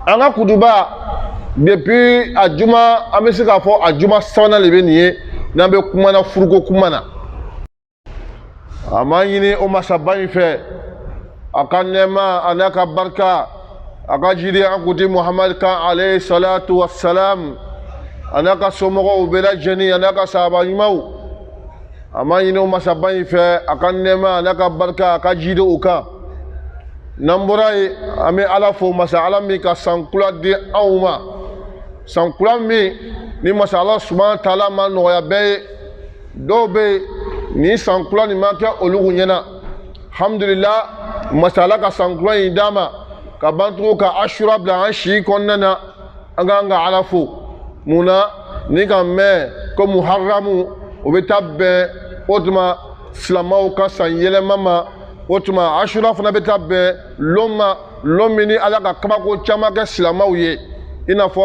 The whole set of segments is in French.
anga kuduba depuis ajuma amesika fo ajuma sawana lebe niye nambe kumana furuko kumana amanyini o masabani fe akanema anaka barka akajiri akuti Muhammad ka alayhi salatu wassalam anaka somogo ubela jeni anaka sabani mau amanyini o masabani fe akanema anaka barka akajiri uka namborai ame ala fo masa ala mi ka sankula di awma sankula mi ni masa Allah subhanahu wa ta'ala ma no ya be do be ni sankula ni ma ka olugu nyana alhamdulillah masala ka sankula ni dama ka bantu ka ashura bla an shi konnana anga ala fo muna ni ka me ko muharramu o be tabbe otuma slamaw ka sanyele mama otuma ashura fana be tabbe lomini ala ka kabako chama ka slamaw ye ina fo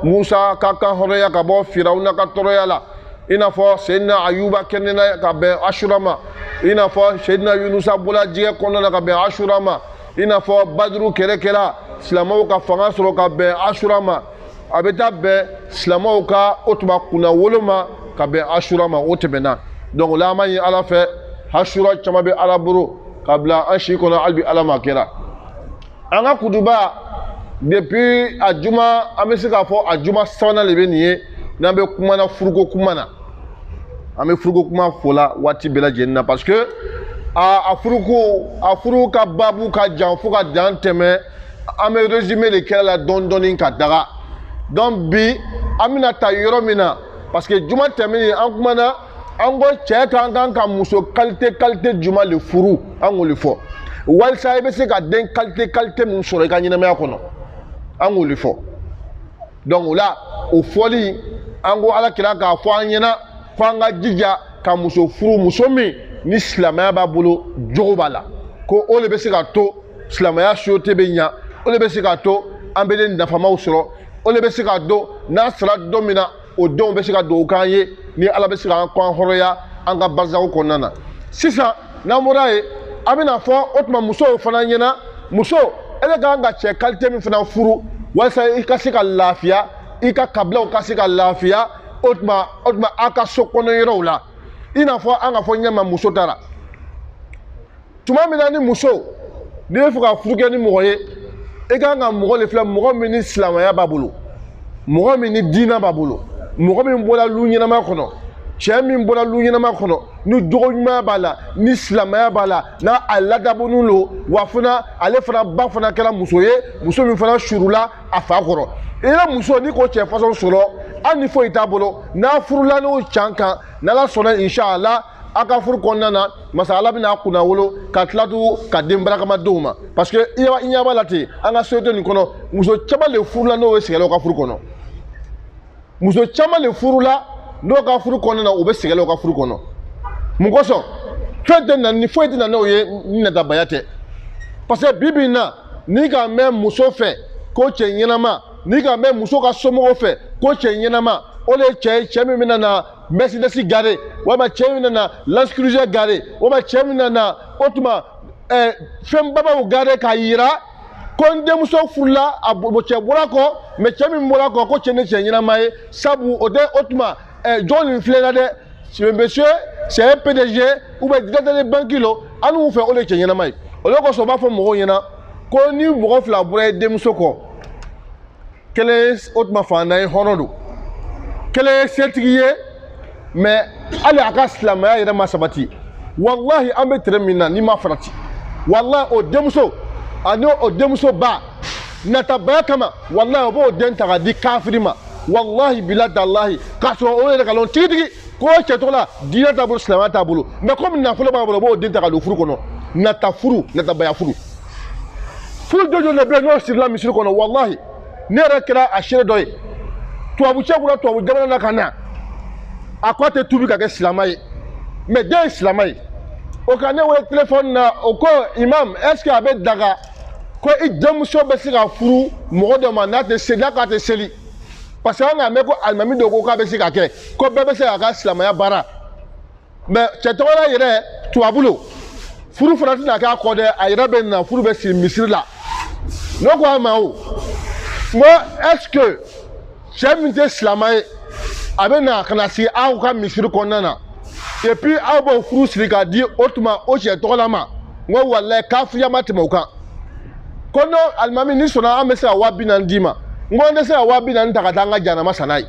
Musa kaka horoya ka bo Firauna ka toroya la ina fo Sayyidina Ayuba kenena ka be ashura ma ina fo Sayyidina Yunusa bula jige konnana ka be ashura ma ina fo Badru kerekela slamaw ka fanga soro ka be ashura ma abeta be slamaw ka otuma kuna woloma ka be ashura ma otebena donc la ma yi ala fe ashura chama be ala buru kabla ashi kono albi ala makera anga kuduba depuis ajuma amesika fo ajuma sawana lebe niye nambe kumana furuko kumana ame furuko kuma fola wati bela jenna parce que a furuko ka babu ka janfu ka danteme ame résumer les kala la dondonin ka daga donc bi amina ta yoro mina parce que juma temini an kumana ango cɛ kan ka muso qualité juma le furu ango le fɔ walisa ibe se ka den qualité mun sɔrɔ i ka ɲɛnamaya kɔnɔ ango le fɔ donc la o fɔli ango ala kira k'a fɔ an ɲɛna fo an ka jija ka muso furu muso min ni silamɛya b'a bolo jogo b'a la ko o le bɛ se ka to silamɛya société bɛ ɲa o le bɛ se ka to an bɛ den nafamaw sɔrɔ o le bɛ se ka to n'a sera don min na o denw bɛ se ka dugawu k'an ye ni ala bɛ se k'an kɔn hɔrɔnya an ka barzaw kɔnɔna na sisan n'an bɔra yen a bɛna fɔ o tuma musow fana ɲɛna muso ele ka kan ka cɛ qualité min fana furu walasa i ka se ka lafiya i ka kabilaw ka se ka lafiya o tuma a ka so kɔnɔ yɔrɔw la i n'a fɔ an ka fɔ ɲɛma muso taara tuma min na ni muso n'i bɛ fɛ ka furu kɛ ni mɔgɔ ye i ka kan ka mɔgɔ de filɛ mɔgɔ min ni silamɛya b'a bolo mɔgɔ min ni diinɛ b'a bolo mɔgɔ min bɔra lu ɲɛnama kɔnɔ cɛ min bɔra lu ɲɛnama kɔnɔ ni jogo ɲuman b'a la ni silamɛya b'a la n'a a ladabɔlen don wa fana ale fana ba fana kɛra muso ye muso min fana surula a fa kɔrɔ i yɛrɛ muso n'i ko cɛ façon sɔrɔ hali ni foyi t'a bolo n'a furula n'o can kan n'ala sɔnna inshallah a ka furu kɔnɔna na masa ala bɛna a kunna wolo ka tila tugun ka den barakamadenw ma parce que i ɲɛ b'a la ten an ka société nin kɔnɔ muso caman de furula n'o ye sɛgɛnlaw ka furu kɔnɔ muso caman de furula n'o ka furu kɔnɔna na u bɛ sɛgɛnlaw ka furu kɔnɔ mun kosɔn fɛn tɛ na ni foyi tɛ na n'o ye ni natabaya tɛ parce que bi bi in na n'i ka mɛn muso fɛ ko cɛ ɲɛnama n'i ka mɛn muso ka somɔgɔw fɛ ko cɛ ɲɛnama o de ye cɛ min bɛna na Mercedes gare walima cɛ min bɛna na Land Cruiser gare walima cɛ min bɛna na o tuma fɛn babaw gare k'a yira ko n denmuso furula a cɛ bɔra kɔ mɛ cɛ min bɔra kɔ ko cɛ ni cɛ ɲɛnama ye sabu o tɛ o tuma jɔn nin filɛ na dɛ monsieur c'est un PDG ou bien directeur de banque lo an n'u fɛ o de ye cɛ ɲɛnama ye o de kosɔn u b'a fɔ mɔgɔw ɲɛna ko ni mɔgɔ fila bɔra ye denmuso kɔ kelen o tuma fantan ye hɔrɔn don kelen ye setigi ye mɛ hali a ka silamɛya yɛrɛ ma sabati walahi an bɛ tere min na n'i ma farati walahi o denmuso ani o denmuso ba natabaya kama walahi o b'o den ta ka di kafiri ma walahi biladalahi k'a sɔrɔ o yɛrɛ ka lɔn tigitigi ko cɛ tɔgɔ la diinɛ t'a bolo silamɛya t'a bolo mɛ komi nafolo b'a bolo o b'o den ta ka don furu kɔnɔ nata furu natabaya furu furu jɔjɔ de bɛ yen n'o sirila misiri kɔnɔ walahi ne yɛrɛ kɛra a seere dɔ ye tubabu cɛ bɔra tubabu jamana na ka na a ko a tɛ tubi ka kɛ silamɛ ye mɛ den ye silamɛ ye o ka ne wele telefɔni na o ko imam est ce que a bɛ daga ko i denmuso bɛ se ka furu mɔgɔ dɔ ma n'a tɛ seli n'a k'a tɛ seli parce que an k'a mɛn ko alimami dɔ ko k'a bɛ se ka kɛ ko bɛɛ bɛ se k'a ka silamɛya baara mɛ cɛ tɔgɔ la yɛrɛ tubabu lo furu fana tɛna k'a kɔ dɛ a yɛrɛ bɛ na furu bɛ siri misiri la n'o ko a ma o Moi, est-ce que cɛ min tɛ silamɛ ye a bɛ na ka na sigi aw ka misiri kɔnɔna na et puis aw b'o furu siri k'a di o tuma o cɛ tɔgɔla ma n ko walayi kafiriya ma tɛmɛ o kan ko n'o alimami ni sɔnna an bɛ se ka 40,000 d'i ma n ko an tɛ se ka 40,000 ta ka taa an ka janama san n'a ye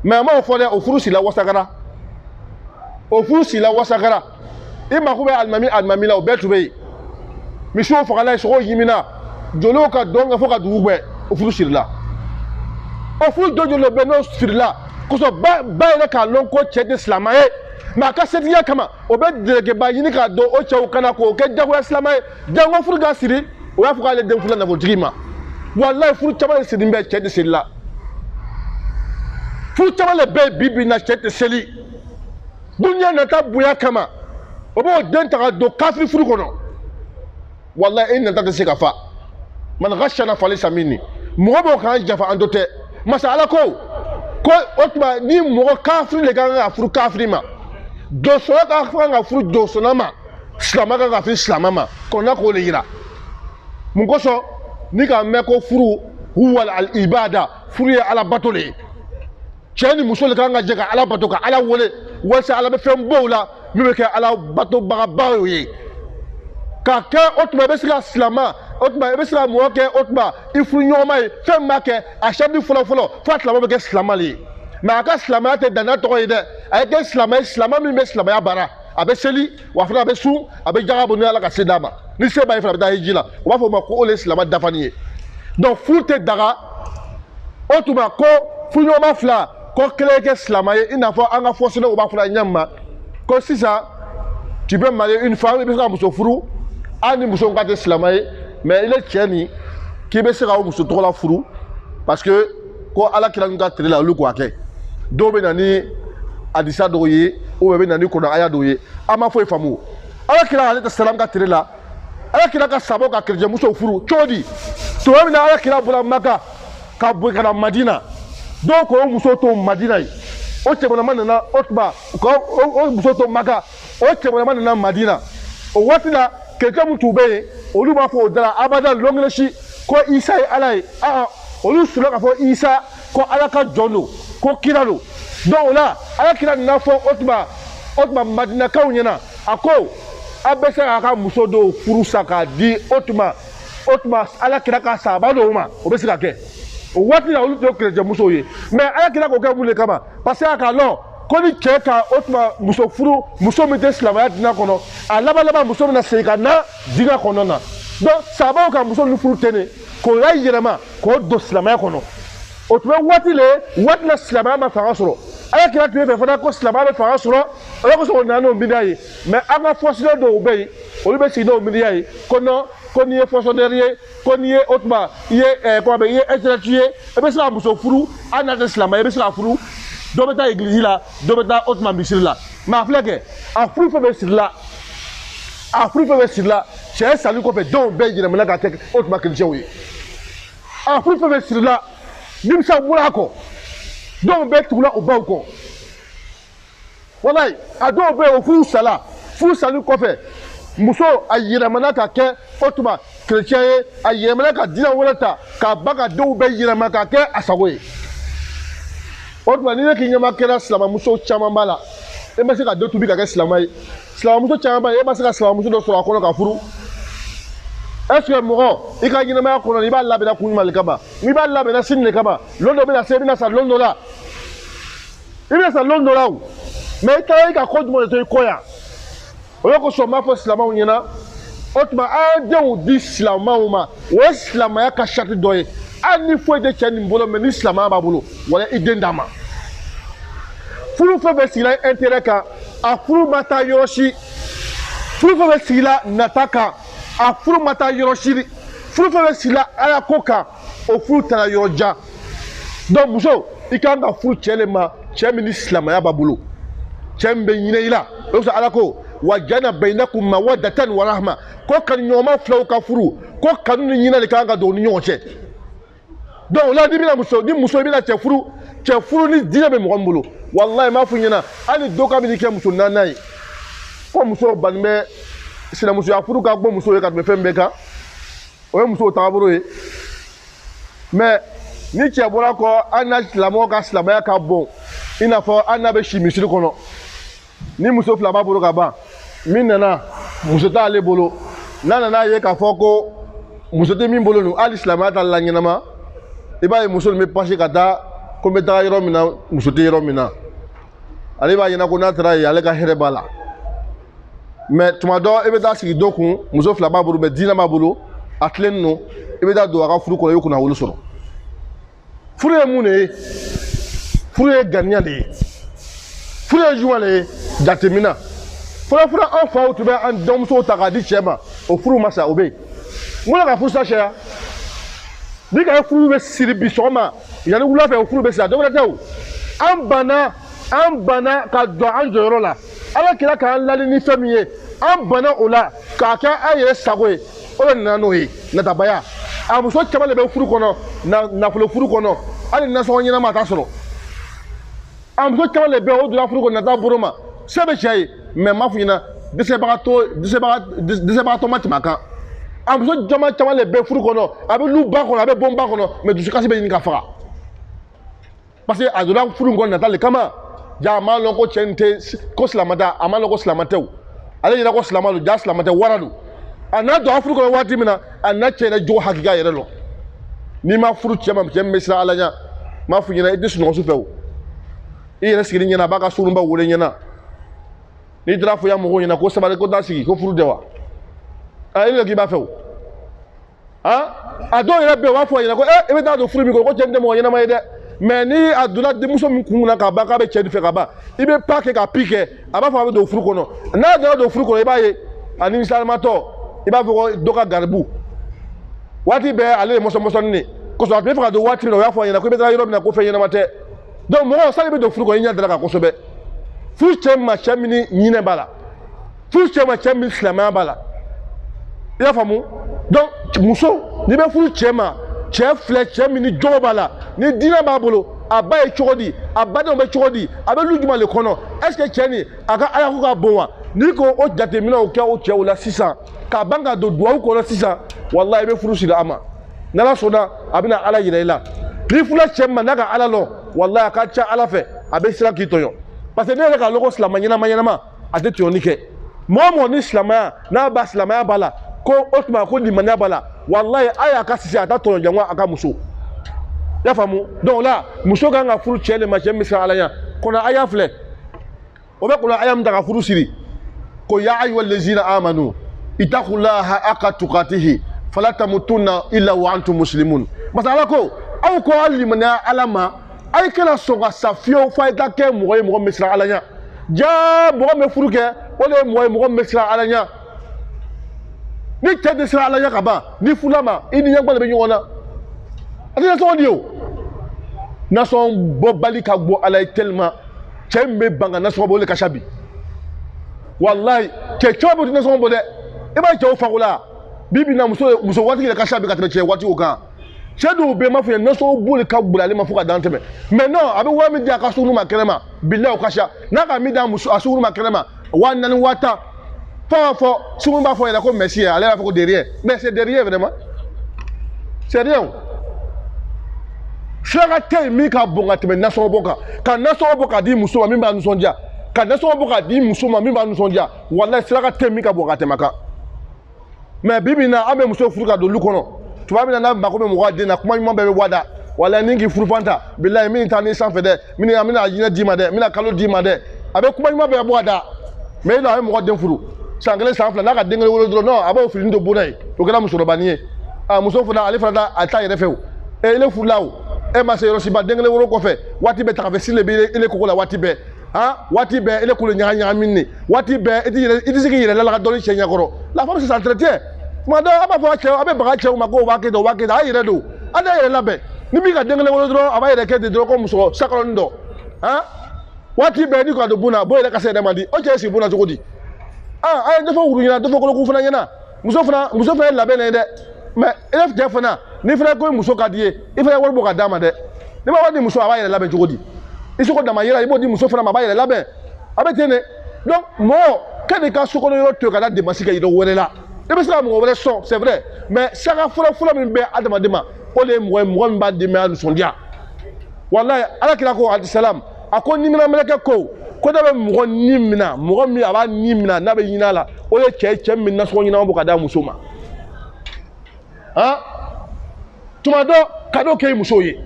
mais a m'o fɔ dɛ o furu sirila wasakara o furu sirila wasakara i mako bɛ alimami la o bɛɛ tun bɛ yen misiw fagala ye sogo yimina joliw ka dɔn ka fɔ ka dugu bɛɛ o furu sirila o furu jɔjɔlo bɛ n'o sirila kosɔn ba yɛrɛ k'a lɔn ko cɛ tɛ silamɛ ye mais a ka setigiya kama o bɛ dɛgɛba ɲini k'a dɔn o cɛw kana k'o kɛ jagoya silamɛ ye jango furu ka siri o y'a fɔ k'ale den fila nafolotigi ma walayi furu caman de siri bɛ cɛ tɛ seli la furu caman de bɛ bi bi na cɛ tɛ seli duniya nata bonya kama o b'o den ta ka don kafiri furu kɔnɔ walayi e nata tɛ se ka fa man ghashana falaysa minni mɔgɔ b'o k'an jafa an dɔ tɛ masa ala ko o tuma ni mɔgɔ kafiri de kan ka furu kafiri ma dɔsɔnna ka kan ka furu dɔsɔnna ma silamɛ kan ka furu silamɛ ma kɔnɔna k'o de yira mun kosɔn ni k'a mɛn ko furu huwal al ibada furu ye ala bato de ye cɛ ni muso de kan ka jɛ ka ala bato ka ala wele walasa ala bɛ fɛn bɔ o la min bɛ kɛ ala batobagabaw ye ka kɛ o tuma i bɛ se ka silamɛ o tuma i bɛ se ka mɔgɔ kɛ o tuma i furuɲɔgɔnma ye fɛn min b'a kɛ a sɛbɛnni fɔlɔfɔlɔ fo a silamɛ bɛ kɛ silamɛ de ye mais a ka silamɛya tɛ dan n'a tɔgɔ ye dɛ a ye kɛ silamɛ ye silamɛ min bɛ silamɛya baara a bɛ seli wa fana a bɛ sun a bɛ jaga bɔ ni ala ka se d'a ma ni se b'a ye fana a bɛ taa hiji la u b'a fɔ o ma ko o de ye silamɛ dafani ye donc furu tɛ daga o tuma ko furuɲɔgɔnma fila ko kelen kɛ silamɛ ye i n'a fɔ an ka fɔsɛnɛw b'a fɔ ɲɛ ma ko sisan tu peux marier une femme i bɛ se ka muso furu hali ni muso ka tɛ silamɛ ye mais ile cɛ nin k'i bɛ se ka o muso tɔgɔ la furu parce que ko ala kira n'u ka tile la olu k'o kɛ dɔw bɛ na ni hadisa dɔw ye ou bɛ na ni kɔnɔaya dɔw ye an ma foyi faamu ala kira ale tɛ salam ka tile la ala kira ka sababu ka kerecɛn musow furu cogo di tuma min na ala kira bɔra maka ka bɔ ka na madina dɔw ko o muso to madina ye o cɛmanama nana o tuma o muso to maka o cɛmanama nana madina o waati la kerecɛn min tun bɛ yen olu b'a fɔ o dara abada lɔngirisi ko isa ye ala ye olu sɔrɔ k'a fɔ isa ko ala ka jɔn don ko kira don donc o la ala kira nana fɔ o tuma madinakaw ɲɛna a ko a bɛ se k'a ka muso dɔw furu sa k'a di o tuma ala kira ka sababa dɔw ma o bɛ se ka kɛ o waati la olu tɛ kerecɛn musow ye mais ala kira k'o kɛ mun de kama parce que a k'a lɔn ko ni cɛ ka o tuma muso furu muso min tɛ silamɛya diinɛ kɔnɔ a laban laban muso bɛna segin ka na diinɛ kɔnɔ na donc sababu ka muso ninnu furu tɛ ne k'o la yɛlɛma k'o don silamɛya kɔnɔ o tun bɛ waati la silamɛya ma fanga sɔrɔ ala kira tun bɛ fɛ fana ko silamɛya bɛ fanga sɔrɔ o la kosɔn o nana n'o miiriya ye mais an ka fɔsiyɔn dɔw bɛ yen olu bɛ sigi n'o miiriya ye ko non ko n'i ye fɔsiyɔnɛri ye ko n'i ye o tuma i ye i ye intellectuel ye i bɛ se ka muso furu hali n'a tɛ silamɛ ye i bɛ se ka furu dɔ bɛ taa egilizi la dɔ bɛ taa o tuma misiri la mais a filɛ kɛ a furu fɛn bɛ siri la cɛ sali kɔfɛ denw bɛɛ yɛlɛmana ka kɛ o tuma kerecɛnw ye a furu fɛn bɛ siri la nimisa bɔra a kɔ denw bɛɛ tugula o baw kɔ walayi a dɔw bɛ yen o furu sali kɔfɛ muso a yɛlɛmana ka kɛ o tuma kerecɛn ye a yɛlɛmana ka diinɛ wɛrɛ ta k'a ba ka denw bɛɛ yɛlɛma ka kɛ a sago ye o tuma ni ne k'i ɲɛma kɛra silamɛmuso caman b'a la e ma se ka dɔ tubi ka kɛ silamɛ ye silamɛmuso caman b'a la e ma se ka silamɛmuso dɔ sɔrɔ a kɔnɔ ka furu est ce que mɔgɔ i ka ɲɛnamaya kɔnɔ i b'a labɛnna kun jumɛn de kama n'i b'a labɛnna sini de kama lɔn dɔ bɛna se i bɛna sa lɔn dɔ la o mais i taara i ka ko jumɛn de to i kɔ yan o de kosɔn n b'a fɔ silamɛw ɲɛna o tuma an ye denw di silamɛw ma o ye silamɛya ka sariti dɔ ye hali ni foyi tɛ cɛ nin bolo mais ni silamɛya b'a bolo wala i den d'a ma furu fɛn fɛn sigila intérêt kan a furu ma taa yɔrɔ si furu fɛn fɛn sigila nata kan a furu ma taa yɔrɔ si furu fɛn fɛn sigila ala ko kan o furu taara yɔrɔ jan donc muso i kan ka furu cɛ de ma cɛ min ni silamɛya b'a bolo cɛ min bɛ ɲinɛ i la o de kosɔn ala ko wa jana bainakum mawaddatan wa rahma ko kanuɲɔgɔnma filaw ka furu ko kanu ni ɲinɛ de kan ka don u ni ɲɔgɔn cɛ donc o la ni muso i bɛna cɛ furu ni diinɛ bɛ mɔgɔ min bolo walayi n b'a fɔ i ɲɛna hali dɔ ka bɛ kɛ muso naaninan ye ko muso bani bɛ sinamusoya furu ka bɔ muso ye ka tɛmɛ fɛn bɛɛ kan o ye musow taabolo ye mais ni cɛ bɔra kɔ an na silamɛw ka silamɛya ka bon i n'a fɔ an n'a bɛ si misiri kɔnɔ ni muso fila b'a bolo ka ban min nana muso t'ale bolo n'a nana ye k'a fɔ ko muso tɛ min bolo nin hali silamɛya t'ale la ɲɛnama i b'a ye muso nin bɛ pasi ka taa ko n bɛ taga yɔrɔ min na muso tɛ yɔrɔ min na ale b'a ɲɛna ko n'a taara yen ale ka hɛrɛ b'a la mais tuma dɔ i bɛ taa sigi dɔ kun muso fila b'a bolo mais diinɛ b'a bolo a tilennen don i bɛ taa don a ka furu kɔnɔ i bɛ kunna wolo sɔrɔ furu ye mun de ye furu ye ganiya de ye furu ye jumɛn de ye jateminɛ fɔlɔfɔlɔ an faw tun bɛ an denmusow ta k'a di cɛ ma o furu ma sa o bɛ yen n ko ka furu sa cɛya ni ka furu bɛ siri bi sɔgɔma yanni wula fɛ o furu bɛ siri a dɔ wɛrɛ tɛ o an banna ka don an jɔyɔrɔ la ala kira k'an lali ni fɛn min ye an banna o la k'a kɛ an yɛrɛ sago ye o de nana n'o ye natabaya a muso caman de bɛ furu kɔnɔ nafolo furu kɔnɔ hali nasɔngɔ ɲɛnama a t'a sɔrɔ a muso caman de bɛ yen o donna furu kɔnɔ nata bolo ma se bɛ cɛ ye mais n b'a fɔ ɲɛna dɛsɛbagatɔ ma tɛmɛ a kan a muso caman de bɛ furu kɔnɔ a bɛ lu ba kɔnɔ a bɛ bɔ n ba kɔnɔ mais dusukasi bɛ ɲini ka faga parce que a donna furu in kɔnɔ nata le kama ja a m'a lɔn ko cɛ nin tɛ ko silamɛ tɛ a m'a lɔn ko silamɛ tɛ o ale yɛrɛ ko silamɛ don ja silamɛ tɛ wara don a n'a don a furu kɔnɔ waati min na a n'a cɛ yɛrɛ jogo hakilila yɛrɛ lɔ n'i ma furu cɛ ma cɛ min bɛ siran ala ɲɛ n b'a fɔ ɲɛna i tɛ sunɔgɔ su fɛ o i yɛrɛ sigili ɲɛna a b'a ka sununba wele ɲɛna n'i taara fɔ ya mɔgɔw ɲɛna ko sabali ko taa sigi ko furu tɛ wa a yɛrɛ k'i b'a fɛ o a dɔw yɛrɛ bɛ yen u b'a fɔ ɲɛna ko i bɛ taa don furu min kɔnɔ ko cɛ nin tɛ mɔgɔ ɲɛnama ye dɛ mais ni a donna denmuso min kun na ka ban k'a bɛ cɛ de fɛ ka ban i bɛ pas kɛ ka pi kɛ a b'a fɔ a bɛ don furu kɔnɔ n'a donna don furu kɔnɔ i b'a ye a nimisiwalematɔ i b'a fɔ ko dɔ ka garibu waati bɛɛ ale ye mɔsɔn de kosɔn a tun bɛ fɛ ka don waati min na o y'a fɔ a ɲɛna ko i bɛ taa yɔrɔ min na ko fɛn ɲɛnama tɛ donc mɔgɔ sani i bɛ don furu kɔnɔ i ɲɛ dara kan kosɛbɛ furu cɛ ma cɛ min ni ɲinɛ b'a la furu cɛ ma cɛ min silamɛya b'a la i y'a faamu donc muso n'i bɛ furu cɛ ma cɛ filɛ cɛ min ni jogo b'a la ni diinɛ b'a bolo a ba ye cogo di a badenw bɛ cogo di a bɛ lu jumɛn de kɔnɔ est ce que cɛ nin a ka ala ko ka bon wa n'i ko o jateminɛw kɛ o cɛw la sisan k'a ban ka don duwawu kɔnɔ sisan walahi i bɛ furu siri a ma n'ala sɔnna a bɛna ala yira i la n'i furula cɛ min ma n'a ka ala lɔn walahi a ka ca ala fɛ a bɛ siran k'i tɔɲɔ parce que ne yɛrɛ k'a lɔn ko silamɛ ɲɛnama a tɛ tɔɲɔni kɛ mɔgɔ o mɔgɔ ni silamɛya n'a ba silamɛya b'a la ko o tuma ko limaniya b'a la walahi a y'a ka sisi a t'a tɔɲɔ jango a ka muso i y'a faamu donc la muso kan ka furu cɛ de ma cɛ min bɛ siran ala ɲɛ kɔnɔ a y'a filɛ o bɛ kɔnɔ a y'a min ta ka furu siri ko ya ayyuhal lezina amanu ittaqullaha haqqa tuqatihi fala tamutunna illa wa antum muslimun parce que ala ko aw ko a limaniya ala ma a ye kana sɔn ka sa fiyewu f'a ye taa kɛ mɔgɔ ye mɔgɔ min bɛ siran ala ɲɛ jaa mɔgɔ min bɛ furu kɛ o de ye mɔgɔ ye mɔgɔ min bɛ siran ala ɲɛ ni cɛ tɛ siran ala ɲɛ ka ban ni furula ma i ni ɲɛgbɛ de bɛ ɲɔgɔn na a tɛ nasɔngɔ di o nasɔngɔ bɔbali ka bɔ ala ye tellement cɛ min bɛ ban ka nasɔngɔ bɔ o de ka ca bi walayi cɛ caman bɛ tɛ nasɔngɔ bɔ dɛ i b'a ye cɛw fago la bi bi na muso waati yɛrɛ ka ca bi ka tɛmɛ cɛ waatiw kan cɛ dɔw bɛ yen n b'a fɔ yen nasɔngɔ boli ka bon ale ma fo ka dan tɛmɛ mais non a bɛ wari min di a ka suguru ma kɛnɛ ma bilayi o ka ca n'a ka min di a suguru ma kɛnɛ ma 4,000 1000 fɔ fɔ suguru b'a fɔ yɛrɛ ko merci ale b'a fɔ ko de rien mais c'est de rien vraiment c'est rien siraka tɛ yen min ka bon ka tɛmɛ nasɔngɔ bɔ kan ka nasɔngɔ bɔ ka di muso ma min b'a nisɔndiya ka nasɔngɔ bɔ ka di muso ma min b'a nisɔndiya walayi siraka tɛ yen min ka bon ka tɛmɛ kan mais bi bi in na an bɛ muso furu ka don lu kɔnɔ tuma min na n'a mako bɛ mɔgɔ den na kuma ɲuman bɛɛ bɛ wada walayi ni k'i furu fanta bilayi min ta ni sanfɛ dɛ min a bɛna jinɛ d'i ma dɛ n bɛna kalo d'i ma dɛ a bɛ kuma ɲuman bɛɛ bɔ a da mais i n'a ye mɔgɔ den furu san kelen san fila n'a ka den kelen wolo dɔrɔn non a b'o fili don bon na ye o kɛra musokɔrɔbanin ye a muso fana ale fana a t'a yɛrɛ fɛ o ele furula o e ma se yɔrɔ si ba den kelen wolo kɔfɛ waati bɛɛ tagafɛ sile bɛ ele koko la waati bɛɛ waati bɛɛ ele kolo ɲagamin ne waati bɛɛ i tɛ se k'i yɛrɛ la ka dɔɔni cɛ ɲɛkɔrɔ la femme c'est entretien tuma dɔ a b'a fɔ cɛw a bɛ baga cɛw ma ko o b'a kɛ tan o b'a kɛ tan a yɛrɛ don a tɛ yɛrɛ labɛn ni min ka den kelen wolo dɔrɔn a b'a yɛrɛ kɛ ten dɔrɔn ko muso sakɔrɔnin dɔ waati bɛɛ ni ka don bon na bon yɛrɛ ka se yɛrɛ man di o cɛ sigi bon na cogo di a ye dɔ fɔ wuru ɲɛna dɔ fɔ kolokun fana ɲɛna muso fana ye labɛn na ye dɛ mais e cɛ fana ni fana ko muso ka di ye i fana wari bɔ ka d'a ma dɛ ni ma wari di muso a b'a yɛrɛ labɛn cogo di i sogo dama yira i b'o di muso fana ma a b'a yɛrɛ labɛn a bɛ ten de donc mɔgɔ kɛ ka sokɔnɔ yɔrɔ to yen ka taa dépense kɛ yɔrɔ wɛrɛ la i bɛ se ka mɔgɔ wɛrɛ sɔn c'est vrai mais sanga fɔlɔ min bɛ adamaden ma o le mɔgɔ min b'a denbaya nisɔndiya walayi alakira ko alayhi salam a ko ni mina meleke ko da bɛ mɔgɔ ni mina mɔgɔ min a b'a ni mina n'a bɛ ɲin'a la o ye cɛ min nasɔngɔ ɲinama bɔ ka d'a muso ma tuma dɔ cadeau kɛ i muso ye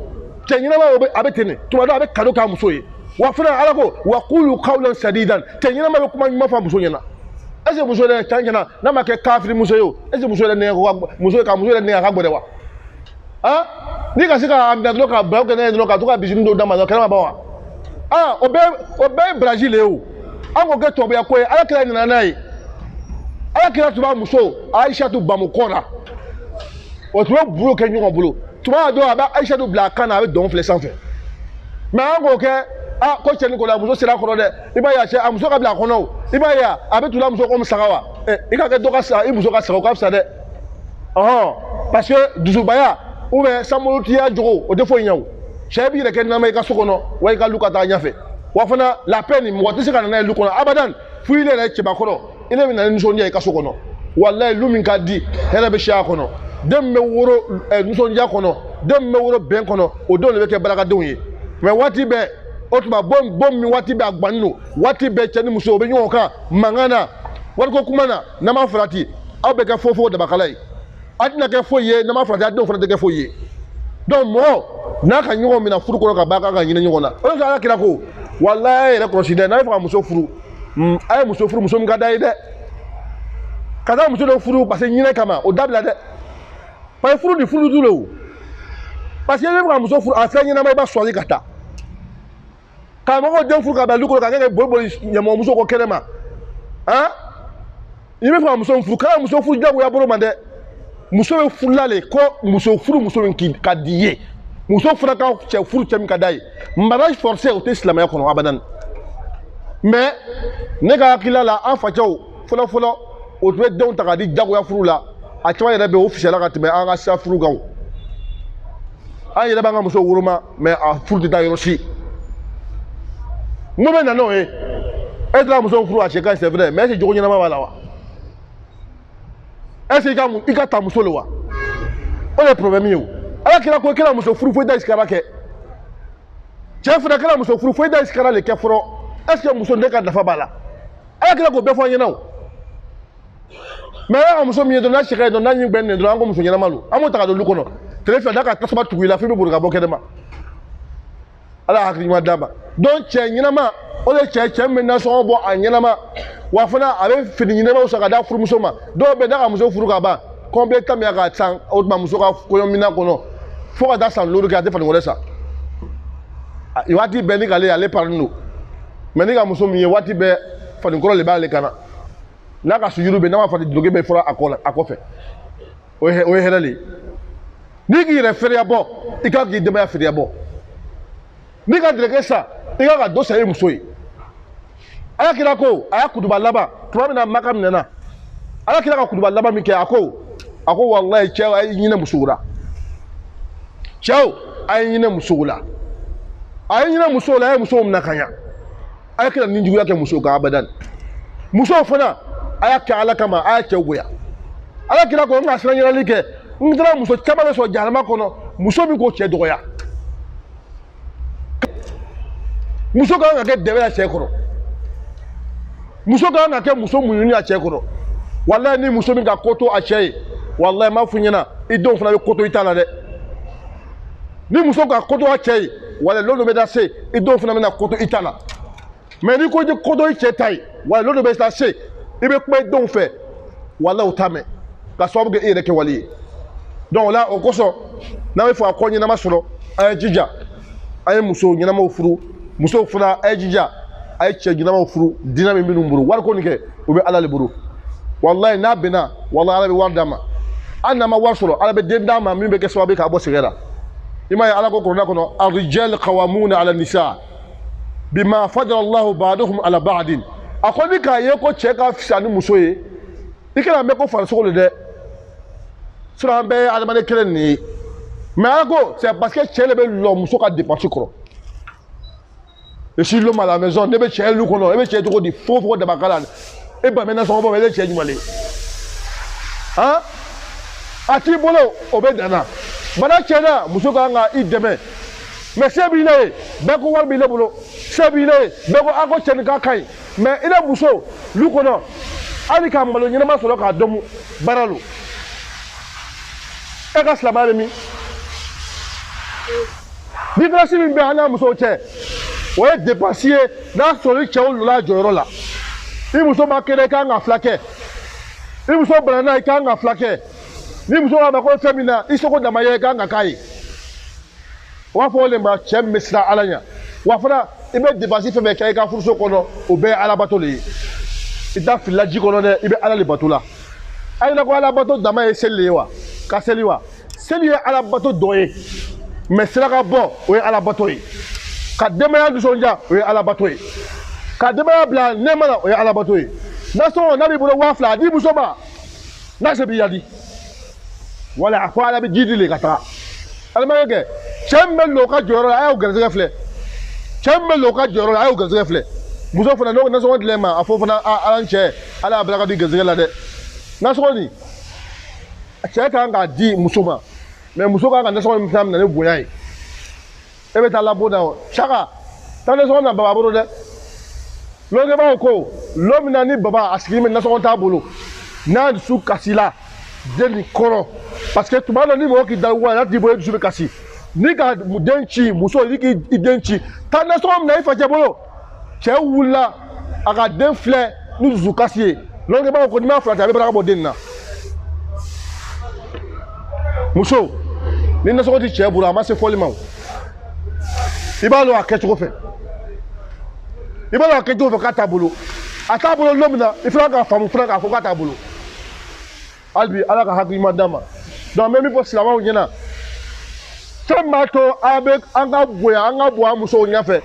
cɛ ɲinama a bɛ ten de tuma dɔ a bɛ cadeau k'a muso ye wa fana ala ko wa qulu qawlan sadidan cɛ ɲinama bɛ kuma ɲuman fɔ a muso ɲɛna est ce que muso yɛrɛ tiɲɛ tiɲɛna n'a ma kɛ kafiri muso ye o est ce que muso yɛrɛ nɛgɛ ka muso yɛrɛ nɛgɛ a ka gbɛdɛ wa ni ka se ka minɛ dɔrɔn ka baw kɛ n'a ye dɔrɔn ka to ka bisimi dɔw d'a ma dɔrɔn kɛnɛ ma ban wa o bɛɛ ye Brazil ye o an k'o kɛ tubabuya ko ye ala kira nana n'a ye ala kira tun b'a muso Aïchatu bamu kɔ la o tun bɛ bolo kɛ ɲɔgɔn bolo tuma dɔw a bɛ Aïchatu bila a kan na a bɛ dɔn filɛ sanfɛ mais an k'o kɛ ko cɛ ni ko la muso sera a kɔrɔ dɛ i b'a ye a cɛ a muso ka bila a kɔnɔ o i b'a ye a bɛ tula muso komi saga wa i ka kɛ dɔ ka sa i muso ka saga o ka fisa dɛ parce que dusubaya ou bien sanbolotiya jogo o tɛ foyi ɲɛ o cɛ b'i yɛrɛ kɛ nama i ka so kɔnɔ wa i ka lu ka taa ɲɛfɛ wa fana la paix nin mɔgɔ tɛ se ka na n'a ye lu kɔnɔ abadan fo i yɛrɛ cɛbakɔrɔ i ne bɛ na ni nisɔndiya i ka so kɔnɔ walayi lu min ka di hɛrɛ bɛ si a kɔnɔ den min bɛ woro nisɔndiya kɔnɔ den min bɛ woro bɛn kɔnɔ o denw de bɛ kɛ barakadenw ye mais waati bɛɛ o tuma bɔn min waati bɛɛ a gbannen don waati bɛɛ cɛ ni muso o bɛ ɲɔgɔn kan mankan na wariko kuma na n'a ma farati aw bɛ kɛ fofo dabakala ye a tɛna kɛ foyi ye n'a ma farati a denw fana tɛ kɛ foyi ye donc mɔgɔ n'a ka ɲɔgɔn minɛ furu kɔnɔ ka ban k'a ka ɲinɛ ɲɔgɔn na o de ala kira ko walayi a yɛrɛ kɔlɔsi dɛ n'a bɛ fɛ ka muso furu a ye muso furu muso min ka d'a ye dɛ ka taa muso dɔ furu parce que ɲinɛ kama o dabila dɛ parce que furu ni furu du le o parce que i bɛ fɛ ka muso furu a fɛn ɲɛnama i b'a choisi ka taa karamɔgɔw den furu ka bila du kɔnɔ ka kɛ boli ɲɛmɔgɔmuso kɔ kɛnɛ ma i bɛ fɛ ka muso furu kana muso furu jagoya bolo ma dɛ muso bɛ furula le ko muso furu muso min ka di i ye muso fana ka cɛ furu cɛ min ka d'a ye mariage forcé o tɛ silamɛya kɔnɔ abadan mais ne ka hakilila la an facɛw fɔlɔ o tun bɛ denw ta k'a di jagoya furu la a caman yɛrɛ bɛ o fisayala ka tɛmɛ an ka sira furu kan an yɛrɛ b'an ka muso woloma mais a furu tɛ taa yɔrɔ si mun bɛ na n'o ye e taara muso furu a cɛ ka ɲi c'est vrai mais est ce que jogo ɲɛnama b'a la wa est ce que i ka ta muso le wa o de ye problème ye o ala kira ko i kɛra muso furu fo i da isikara kɛ cɛ fana kɛra muso furu fo i da isikara le kɛ fɔlɔ est ce que muso ne ka nafa b'a la ala kira k'o bɛɛ fɔ an ɲɛna o mais ala ka muso min ye dɔrɔn n'a cɛ ka ɲi dɔrɔn n'a ɲi gbɛnnen dɔrɔn an ko muso ɲɛnama don an b'o ta ka don lu kɔnɔ tile fila n'a ka tasuma tugu i la f'i bɛ boli ka bɔ kɛnɛ ma ala hakili ɲuman d'a ma donc cɛ ɲɛnama o de cɛ min bɛ nasɔngɔ bɔ a ɲɛnama wa fana a bɛ fini ɲɛnamaw san ka d'a furumuso ma dɔw bɛ n'a ka muso furu ka ban kɔnpilɛ ta min y'a ka san o tuma muso ka kɔɲɔminan kɔnɔ fo ka taa san duuru kɛ a tɛ fani wɛrɛ san waati bɛɛ ni k'ale ale parani don mais ni ka muso min ye waati bɛɛ fani kɔrɔ de b'ale kan na n'a ka sujuru bɛ n'a ma fani duloki bɛ fɔlɔ a kɔfɛ o ye hɛrɛ de ye n'i k'i yɛrɛ feereya bɔ i kan k'i denbaya feereya bɔ n'i ka dɛrɛkɛ san i kan ka dɔ san i muso ye ala kira ko a y'a kutuba laban tuma min na maka minɛna ala kira ka kutuba laban min kɛ a ko walayi cɛw a ye ɲinɛ musow la cɛw a ye ɲinɛ musow la a ye ɲinɛ musow la a ye musow minɛ ka ɲa a ye kira ninjuguya kɛ musow kan abadan musow fana a y'a kɛ ala kama a y'a cɛw bonya ala kira ko n ka siran ɲɛnali kɛ n taara muso caman bɛ sɔrɔ jahanama kɔnɔ muso min k'o cɛ dɔgɔya muso ka kan ka kɛ dɛbɛ la cɛ kɔrɔ muso ka kan ka kɛ muso muɲuni a cɛ kɔrɔ walayi ni muso min ka ko to a cɛ ye walayi n b'a f'i ɲɛna i denw fana bɛ ko to i ta la dɛ ni muso ka ko to a cɛ ye walayi lolo bɛ taa se i denw fana bɛna ko to i ta la mais ni ko i ko to i cɛ ta ye walayi lolo bɛ taa se i bɛ kuma i denw fɛ walayi o t'a mɛn ka sababu kɛ i yɛrɛ kɛ wali ye donc o la o kosɔn n'an bɛ fɛ ka kɔ ɲɛnama sɔrɔ an ye jija an ye muso ɲɛnamaw furu musow fana a ye jija a ye cɛ ɲɛnamaw furu diinɛ min minnu bolo wari ko nin kɛ o bɛ ala de bolo walayi n'a bɛnna walayi ala bɛ wari d'a ma hali n'a ma wari sɔrɔ ala bɛ den d'a ma min bɛ kɛ sababu ye k'a bɔ sɛgɛn na i m'a ye ala ko kuranɛ kɔnɔ arijɛl qawamuna ala nisa bima fadala allahu ba'dahum ala ba'din a ko ni k'a ye ko cɛ ka fisa ni muso ye i kana mɛn ko farisogo de dɛ sinon an bɛɛ ye adamaden kelen nin ye mais ala ko c'est parce que cɛ de bɛ lɔ muso ka dépense kɔrɔ et si l'homme à la maison ne bɛ cɛ lu kɔnɔ e bɛ cɛ cogo di fogo dabaka la e ba mɛ nasɔngɔ bɔ e bɛ cɛ jumɛn le a t'i bolo o bɛ danna bana tiɲɛna muso ka kan ka i dɛmɛ mais se b'i la ye bɛɛ ko wari b'i la bolo se b'i la ye bɛɛ ko a ko cɛ nin ka ɲi mais i la muso lu kɔnɔ hali ka malo ɲɛnama sɔrɔ k'a dɔn baara lo e ka silamɛya bɛ min différence min bɛ an n'a musow cɛ o ye dépense ye n'a sɔrɔ i cɛw lola a jɔyɔrɔ la i muso ma kɛnɛ i kan ka fila kɛ i muso banana i kan ka fila kɛ ni muso k'a ma ko fɛn min na i sogo dama ye i kan ka k'a ye o b'a fɔ o de ma cɛ min bɛ siran ala ɲɛ wa fana i bɛ dépense fɛn fɛn kɛ i ka furuso kɔnɔ o bɛɛ ye alabato de ye i t'a filila ji kɔnɔ dɛ i bɛ ala de bato la a yira ko alabato dama ye seli de ye wa ka seli wa seli ye alabato dɔ ye mais siraka bɔ o ye alabato ye ka denbaya nisɔndiya o ye alabato ye ka denbaya bila nɛɛma la o ye alabato ye nasɔngɔ n'a b'i bolo 2000 a di muso ma n'a se b'i yadi wala a fɔ ala bɛ ji di le ka taga alimakɛ kɛ cɛ min bɛ lo ka jɔyɔrɔ la a y'o garisɛgɛ filɛ cɛ min bɛ lo ka jɔyɔrɔ la a y'o garisɛgɛ filɛ muso fana n'o nasɔngɔ dilɛ ma a fɔ fana ala ni cɛ ala y'a bila ka di garisɛgɛ la dɛ nasɔngɔ nin cɛ kan k'a di muso ma mais muso kan ka nasɔngɔ min fana minɛ ni bonya ye e bɛ taa labɔ na o saka taa nasɔngɔ na baba bolo dɛ lɔnkɛbaaw ko lɔ min na ni baba a sigilen bɛ nasɔngɔ t'a bolo n'a dusu kasi la den nin kɔrɔ parce que tuma dɔ ni mɔgɔ k'i da wa n'a t'i bolo e dusu bɛ kasi ni ka den ci muso ni k'i den ci taa nasɔngɔ minɛ i facɛ bolo cɛ wulila a ka den filɛ ni dusu kasi ye lɔnkɛbaaw ko n'i m'a farati a bɛ baraka bɔ den nin na muso ni nasɔngɔ ti cɛ bolo a ma se fɔli ma o i b'a dɔn a kɛcogo fɛ i b'a dɔn a kɛcogo fɛ k'a t'a bolo a t'a bolo don min na i fana k'a faamu fana k'a fɔ k'a t'a bolo hali bi ala ka hakilima d'a ma donc an bɛ min fɔ silamɛw ɲɛna fɛn min b'a to an ka bonya an ka bɔ an musow ɲɛfɛ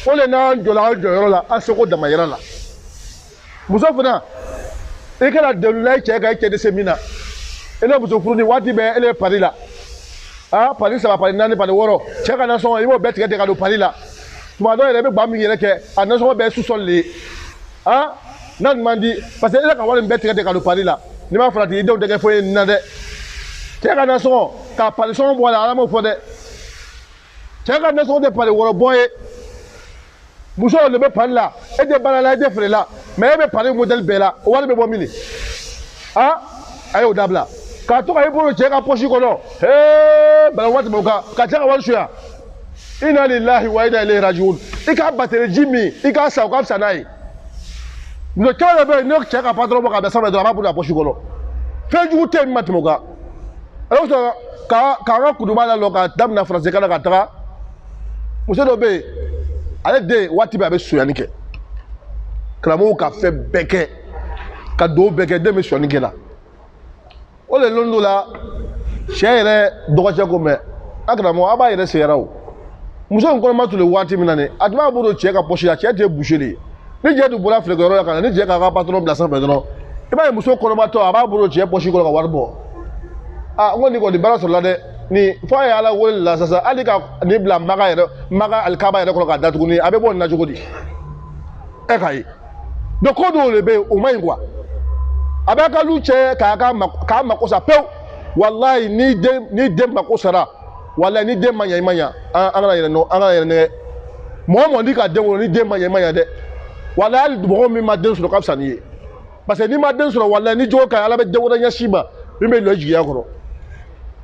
o de n'an jɔla an jɔyɔrɔ la an seko damayira la muso fana i kana delila i cɛ kan i cɛ tɛ se min na i ne muso furu ni waati bɛɛ ele bɛ pari la pari 3 pari 4 pari 6 cɛ ka nasɔngɔ i b'o bɛɛ tigɛ tigɛ ka don pari la tuma dɔw yɛrɛ i bɛ gba min yɛrɛ kɛ a nasɔngɔ bɛɛ sous-sol de ye n'a ɲuman di parce que e ka wari in bɛɛ tigɛ tigɛ ka don pari la n'i ma farati i denw tɛ kɛ foyi ye nin na dɛ cɛ ka nasɔngɔ ka pari sɔngɔ bɔ a la ala m'o fɔ dɛ cɛ ka nasɔngɔ tɛ pari wɔɔrɔ ye muso de bɛ pari la e tɛ baara la e tɛ feere la mais e bɛ pari modèle bɛɛ la o wari bɛ bɔ min de a y'o dabila k'a to ka i bolo cɛ ka poche kɔnɔ bala waati b'o kan ka cɛ ka wari suya inna lillahi wa inna ilayhi rajiun i ka bateri ji min i k'a san o ka fisa n'a ye muso caman de bɛ yen n'o cɛ ka patron bɔ k'a bila sanfɛ dɔrɔn a b'a bolo a poche kɔnɔ fɛn jugu tɛ yen min ma tɛmɛ o kan a y'o sɔrɔ k'an ka kuduba la lɔ ka daminɛ faransi kan na ka taga muso dɔ bɛ yen ale den waati bɛɛ a bɛ sonyani kɛ karamɔgɔw ka fɛn bɛɛ kɛ ka dugawu bɛɛ kɛ den bɛ sonyani kɛ la o de lon dɔ la cɛ yɛrɛ dɔgɔcɛ ko mɛ a karamɔgɔ a b'a yɛrɛ sɛgɛrɛ o muso in kɔnɔma tun bɛ waati min na ne a tun b'a bolo cɛ ka poche la cɛ tɛ boucher de ye ni cɛ tun bɔra feerekɛyɔrɔ la ka na ni cɛ k'a ka patron bila sanfɛ dɔrɔn i b'a ye muso kɔnɔmatɔ a b'a bolo cɛ poche kɔnɔ ka wari bɔ n ko nin kɔni baara sɔrɔla dɛ nin fɔ a ye ala wele la sisan hali ka nin bila maga alikaba yɛrɛ kɔnɔ k'a da tuguni a bɛ bɔ nin na cogo di e k'a ye donc ko dɔw de bɛ yen o man ɲi quoi a bɛ ka lu cɛ k'a mako sa pewu walayi ni den mako sara walayi ni den ma ɲɛ i ma ɲɛ an kana yɛrɛ nɛgɛ mɔgɔ mɔgɔ n'i ka den wolo ni den ma ɲɛ i ma ɲɛ dɛ walayi hali mɔgɔ min ma den sɔrɔ ka fisa n'i ye parce que n'i ma den sɔrɔ walayi ni jogo ka ɲi ala bɛ den wɛrɛ ɲɛsin ma min bɛ lɔ jigiya kɔrɔ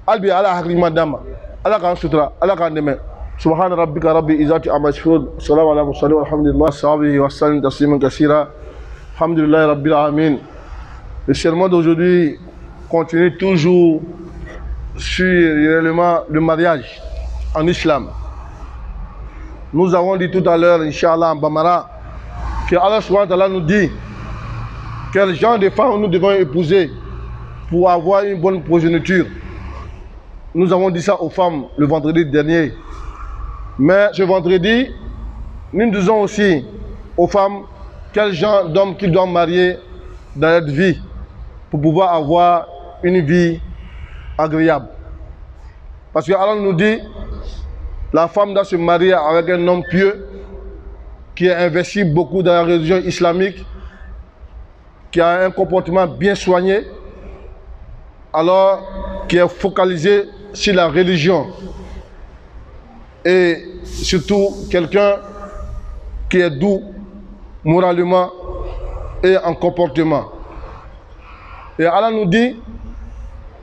hali bi ala hakili ɲuman d'an ma ala k'an sutura ala k'an dɛmɛ subhana rabbika rabbil izzati amma yasifun salamun ala mursalin walhamdulillah sahbihi wa sallam tasliman kaseera alhamdulillahi rabbil alamin. Le sermon d'aujourd'hui continue toujours sur l'élément du mariage en islam. Nous avons dit tout à l'heure, Inch'Allah, en Bamara, que Allah subhanahu wa ta'ala nous dit quel genre de femmes nous devons épouser pour avoir une bonne progéniture. Nous avons dit ça aux femmes le vendredi dernier. Mais ce vendredi, nous disons aussi aux femmes quel genre d'hommes qu'ils doivent marier dans leur vie pour pouvoir avoir une vie agréable. Parce que Allah nous dit, la femme doit se marier avec un homme pieux qui a investi beaucoup dans la religion islamique, qui a un comportement bien soigné, alors qui est focalisé si la religion et surtout quelqu'un qui est doux moralement et en comportement. Et Allah nous dit,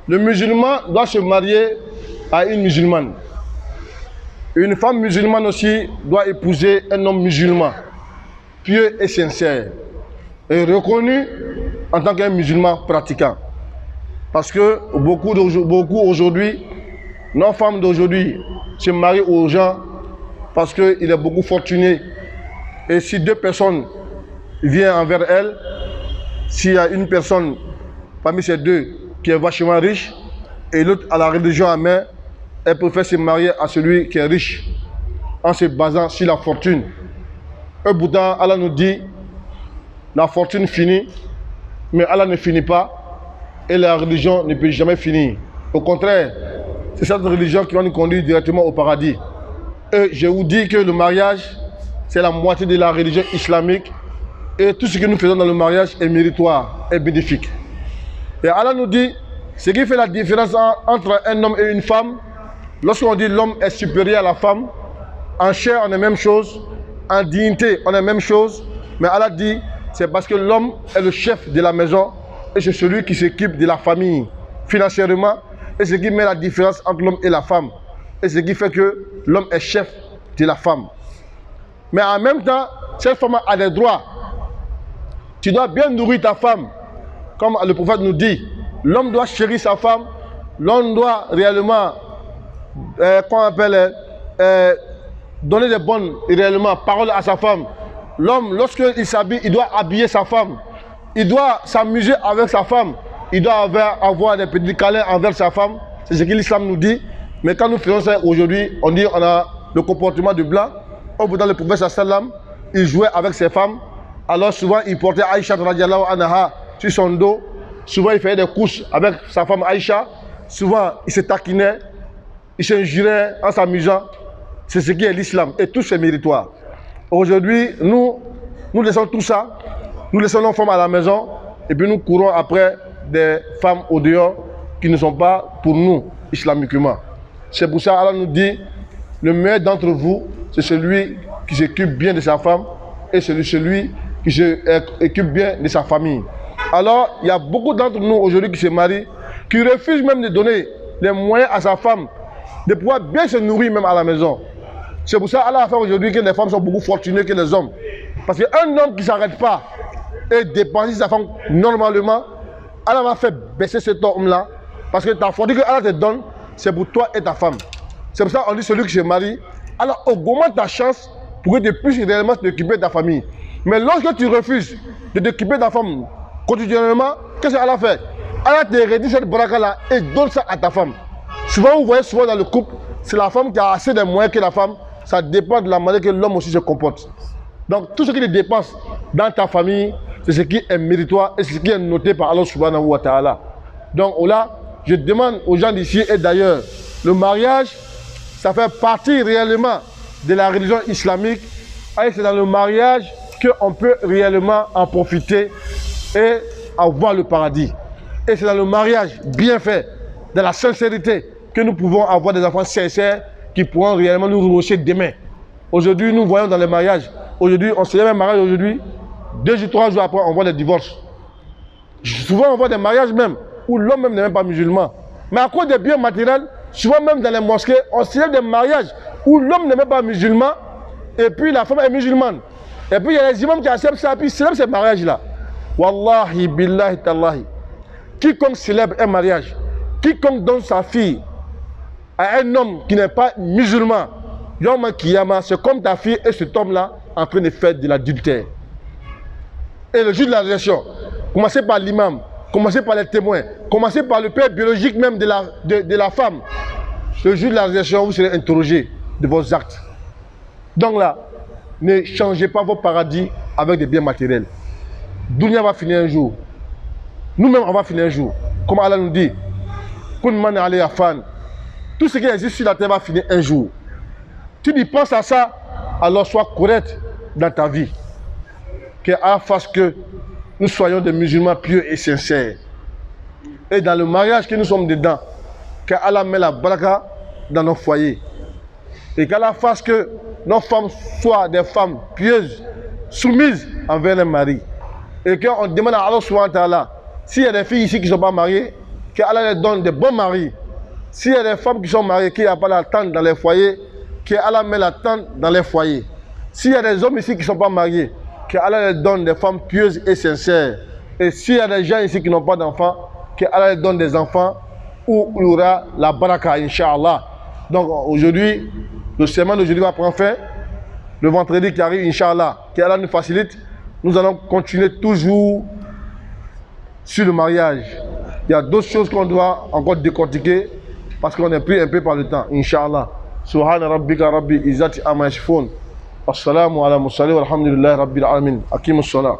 le musulman doit se marier à une musulmane. Une femme musulmane aussi doit épouser un homme musulman, pieux et sincère, et reconnu en tant qu'un musulman pratiquant. Parce que beaucoup aujourd'hui, nos femmes d'aujourd'hui se marient aux gens parce qu'il est beaucoup fortuné. Et si deux personnes viennent envers elle, s'il y a une personne parmi ces deux qui est vachement riche et l'autre a la religion en main, elle préfère se marier à celui qui est riche en se basant sur la fortune. Et pourtant, Allah nous dit, la fortune finit, mais Allah ne finit pas et la religion ne peut jamais finir. Au contraire, c'est cette religion qui va nous conduire directement au paradis. Et je vous dis que le mariage, c'est la moitié de la religion islamique et tout ce que nous faisons dans le mariage est méritoire et bénéfique. Et Allah nous dit, ce qui fait la différence entre un homme et une femme, lorsqu'on dit l'homme est supérieur à la femme, en chair on est la même chose, en dignité on est la même chose, mais Allah dit, c'est parce que l'homme est le chef de la maison et c'est celui qui s'occupe de la famille financièrement et ce qui met la différence entre l'homme et la femme et ce qui fait que l'homme est chef de la femme. Mais en même temps, cette femme a des droits. Tu dois bien nourrir ta femme. Comme le prophète nous dit, l'homme doit chérir sa femme, l'homme doit réellement, donner des bonnes réellement paroles à sa femme. L'homme, lorsqu'il s'habille, il doit habiller sa femme. Il doit s'amuser avec sa femme. Il doit avoir des petits câlins envers sa femme. C'est ce que l'islam nous dit. Mais quand nous faisons ça aujourd'hui, on dit on a le comportement du blanc. Au bout dans le prophète sallam, il jouait avec ses femmes. Alors souvent il portait Aïcha radiallahu anha sur son dos. Souvent il faisait des couches avec sa femme Aïcha. Souvent il se taquinait, il s'injurait en s'amusant. C'est ce qui est l'islam et tout c'est méritoire. Aujourd'hui nous laissons tout ça. Nous laissons nos femmes à la maison et puis nous courons après des femmes au dehors qui ne sont pas pour nous islamiquement. C'est pour ça Allah nous dit, le meilleur d'entre vous, c'est celui qui s'occupe bien de sa femme et celui qui s'occupe bien de sa famille. Alors, il y a beaucoup d'entre nous aujourd'hui qui se marient, qui refusent même de donner les moyens à sa femme de pouvoir bien se nourrir même à la maison. C'est pour ça Allah a fait aujourd'hui que les femmes sont beaucoup fortunées que les hommes. Parce qu'un homme qui ne s'arrête pas et dépense sa femme normalement, Allah va faire baisser cet homme-là. Parce que ta fortune que Allah te donne, c'est pour toi et ta femme. C'est pour ça qu'on dit celui qui se marie, alors augmente ta chance pour que tu puisses réellement t'occuper de ta famille. Mais lorsque tu refuses de t'occuper de ta femme quotidiennement, qu'est-ce qu'Allah fait? Allah te réduit cette braque-là et donne ça à ta femme. Souvent, vous voyez souvent dans le couple, c'est la femme qui a assez de moyens que la femme. Ça dépend de la manière que l'homme aussi se comporte. Donc tout ce qui te dépense dans ta famille, c'est ce qui est méritoire et c'est ce qui est noté par Allah subhanahu wa ta'ala. Donc là, je demande aux gens d'ici et d'ailleurs, le mariage, ça fait partie réellement de la religion islamique. Et c'est dans le mariage qu'on peut réellement en profiter et avoir le paradis. Et c'est dans le mariage bien fait, de la sincérité, que nous pouvons avoir des enfants sincères qui pourront réellement nous rehausser demain. Aujourd'hui, nous voyons dans les mariages, aujourd'hui, on célèbre un mariage aujourd'hui, 2 ou 3 jours après, on voit des divorces. Souvent, on voit des mariages même, où l'homme même n'est même pas musulman. Mais à cause des biens matériels, souvent même dans les mosquées, on célèbre des mariages où l'homme n'est même pas musulman, et puis la femme est musulmane. Et puis il y a les imams qui acceptent ça, et puis ils célèbrent ces mariages-là. Wallahi, billahi, tallahi. Quiconque célèbre un mariage, quiconque donne sa fille à un homme qui n'est pas musulman, Yom Kiyama, c'est comme ta fille et cet homme-là en train de faire de l'adultère. Et le jour de la résurrection, commencez par l'imam, commencez par les témoins, commencez par le père biologique même de la femme. Le jour de la résurrection, vous serez interrogé de vos actes. Donc là, ne changez pas vos paradis avec des biens matériels. Dunya va finir un jour. Nous-mêmes, on va finir un jour. Comme Allah nous dit, tout ce qui existe sur la terre va finir un jour. Tu dis, pense à ça, alors sois correct dans ta vie. Que Allah fasse que nous soyons des musulmans pieux et sincères. Et dans le mariage que nous sommes dedans, qu'Allah met la baraka dans nos foyers. Et qu'Allah fasse que nos femmes soient des femmes pieuses, soumises envers les maris. Et qu'on demande à Allah subhanahu wa ta'ala, s'il y a des filles ici qui ne sont pas mariées, qu'Allah les donne des bons maris. S'il y a des femmes qui sont mariées, qui n'ont pas la tente dans les foyers, qu'Allah met la tente dans les foyers. S'il y a des hommes ici qui ne sont pas mariés, qu'Allah les donne des femmes pieuses et sincères. Et s'il y a des gens ici qui n'ont pas d'enfants, qu'Allah les donne des enfants où il y aura la baraka, Inch'Allah. Donc aujourd'hui, le serment d'aujourd'hui va prendre fin. Le vendredi qui arrive, Inch'Allah, qu'Allah nous facilite. Nous allons continuer toujours sur le mariage. Il y a d'autres choses qu'on doit encore décortiquer parce qu'on est pris un peu par le temps. Inch'Allah. Subhana rabbika rabbi izzati amma yasifun. Assalamu ala mursalin walhamdulillahi rabbil alamin. Aqimus salat.